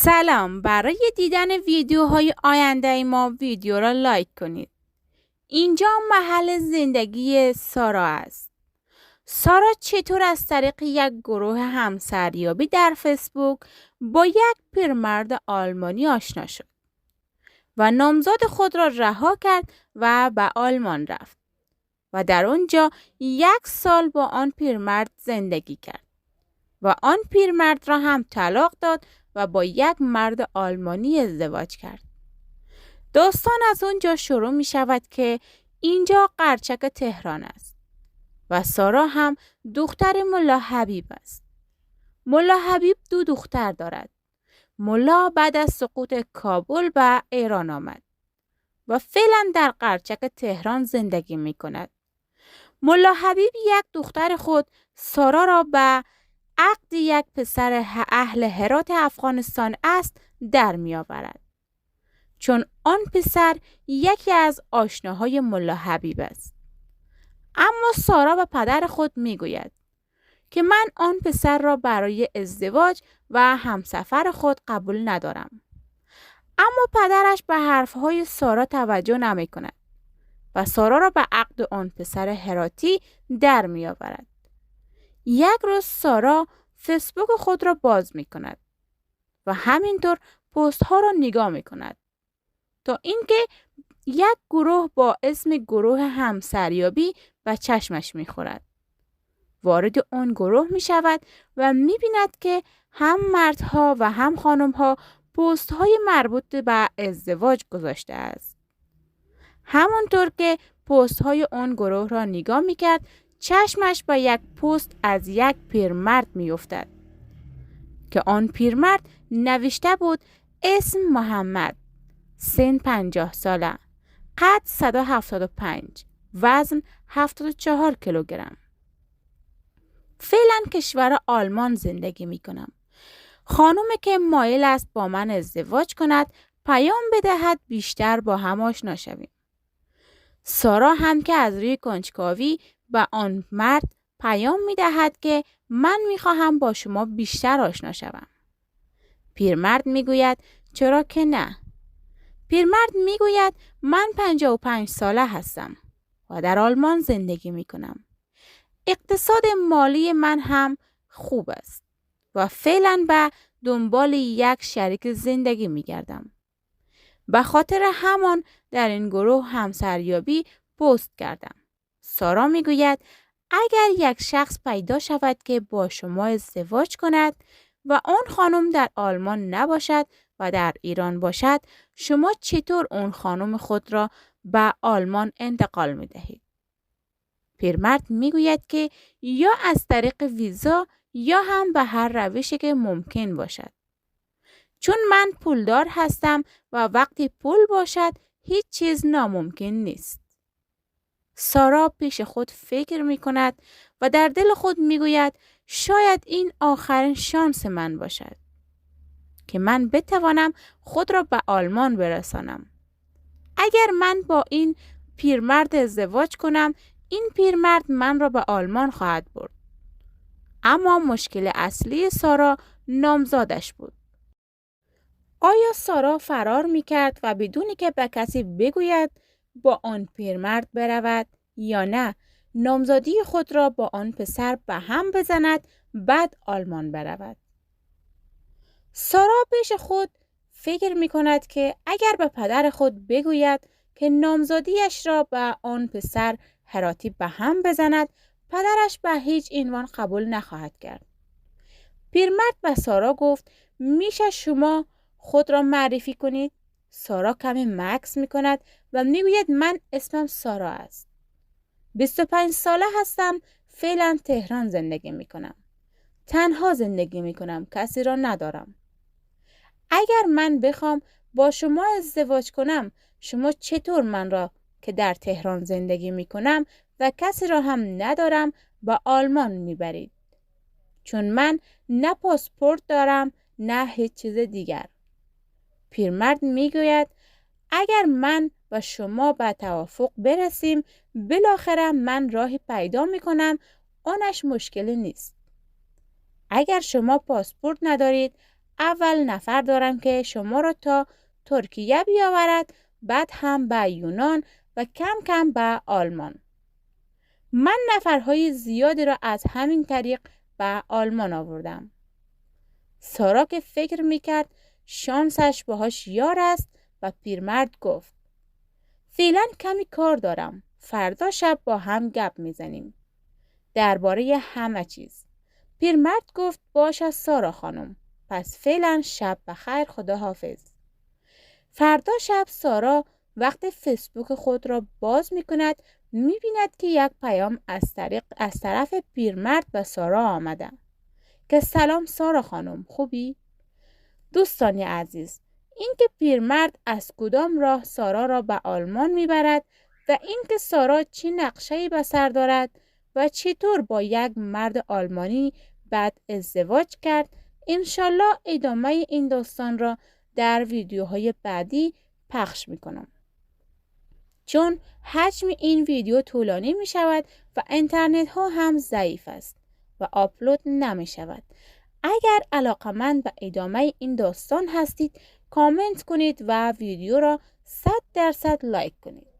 سلام. برای دیدن ویدیوهای آینده ما ویدیو را لایک کنید. اینجا محل زندگی سارا است. سارا چطور از طریق یک گروه همسریابی در فیسبوک با یک پیرمرد آلمانی آشنا شد و نامزد خود را رها کرد و به آلمان رفت و در آنجا 1 سال با آن پیرمرد زندگی کرد و آن پیرمرد را هم طلاق داد و با یک مرد آلمانی ازدواج کرد. داستان از اونجا شروع می شود که اینجا قرچک تهران است و سارا هم دختر ملا حبیب است. ملا حبیب 2 دختر دارد. ملا بعد از سقوط کابل به ایران آمد و فعلا در قرچک تهران زندگی می کند. ملا حبیب یک دختر خود سارا را به عقد یک پسر اهل هرات افغانستان است در می آورد. چون آن پسر یکی از آشناهای ملا حبیب است. اما سارا به پدر خود می گوید که من آن پسر را برای ازدواج و همسفر خود قبول ندارم. اما پدرش به حرفهای سارا توجه نمی کند و سارا را به عقد آن پسر هراتی در می آورد. یک روز سارا فیسبوک خود را باز می کند و همینطور پست ها را نگاه می کند تا اینکه یک گروه با اسم گروه همسریابی به چشمش می خورد. وارد آن گروه می شود و می بیند که هم مردها و هم خانمها پست های مربوط به ازدواج گذاشته است. همانطور که پست های آن گروه را نگاه می کرد چشمش به یک پست از یک پیرمرد می افتد که آن پیرمرد نوشته بود اسم محمد، سن 50 ساله، قد 175، وزن 74 کیلوگرم. فعلا کشور آلمان زندگی می کنم. خانومی که مایل است با من ازدواج کند پیام بدهد بیشتر با هم آشنا شویم. سارا هم که از روی کنجکاوی به آن مرد پیام می دهد که من می خواهم با شما بیشتر آشنا شوم. پیرمرد می گوید چرا که نه. پیرمرد می گوید من 55 ساله هستم و در آلمان زندگی می کنم. اقتصاد مالی من هم خوب است و فعلا به دنبال یک شریک زندگی می گردم. به خاطر همان در این گروه همسریابی پست کردم. سارا می گوید اگر یک شخص پیدا شود که با شما ازدواج کند و آن خانم در آلمان نباشد و در ایران باشد، شما چطور اون خانم خود را به آلمان انتقال می دهید؟ پیرمرد می گوید که یا از طریق ویزا یا هم به هر روشی که ممکن باشد. چون من پولدار هستم و وقتی پول باشد هیچ چیز ناممکن نیست. سارا پیش خود فکر می کند و در دل خود می گوید شاید این آخرین شانس من باشد که من بتوانم خود را به آلمان برسانم. اگر من با این پیرمرد ازدواج کنم این پیرمرد من را به آلمان خواهد برد. اما مشکل اصلی سارا نامزادش بود. آیا سارا فرار می کرد و بدونی که به کسی بگوید با آن پیرمرد برود یا نه نامزادی خود را با آن پسر به هم بزند بعد آلمان برود؟ سارا پیش خود فکر می کند که اگر به پدر خود بگوید که نامزادیش را به آن پسر هراتی به هم بزند پدرش به هیچ عنوان قبول نخواهد کرد. پیرمرد به سارا گفت میشه شما خود را معرفی کنید؟ سارا کمی مکث می کند و می گوید من اسمم سارا است. 25 ساله هستم. فعلا تهران زندگی می کنم. تنها زندگی می کنم. کسی را ندارم. اگر من بخوام با شما ازدواج کنم شما چطور من را که در تهران زندگی می کنم و کسی را هم ندارم به آلمان می برید؟ چون من نه پاسپورت دارم نه هیچ چیز دیگر. پیرمرد می گوید اگر من و شما به توافق برسیم بالاخره من راهی پیدا می کنم، آنش مشکلی نیست. اگر شما پاسپورت ندارید اول نفر دارم که شما را تا ترکیه بیاورد، بعد هم به یونان و کم کم به آلمان. من نفرهای زیادی را از همین طریق به آلمان آوردم. سارا که فکر میکرد شانسش باهاش یار است و پیرمرد گفت فعلا کمی کار دارم، فردا شب با هم گپ میزنیم درباره همه چیز. پیرمرد گفت باشه سارا خانم، پس فعلا شب بخیر، خدا حافظ. فردا شب سارا وقت فیسبوک خود را باز می کند، می بیند که یک پیام از طرف پیرمرد به سارا آمده که سلام سارا خانم، خوبی؟ دوستان عزیز، اینکه پیرمرد از کدام راه سارا را به آلمان می برد و اینکه سارا چه نقشه‌ای به سر دارد و چطور با یک مرد آلمانی بعد ازدواج کرد، انشالله ادامه این داستان را در ویدیوهای بعدی پخش میکنم. چون حجم این ویدیو طولانی می شود و اینترنت ها هم ضعیف است و آپلود نمی شود. اگر علاقمند به ادامه این داستان هستید، کامنت کنید و ویدیو را 100% لایک کنید.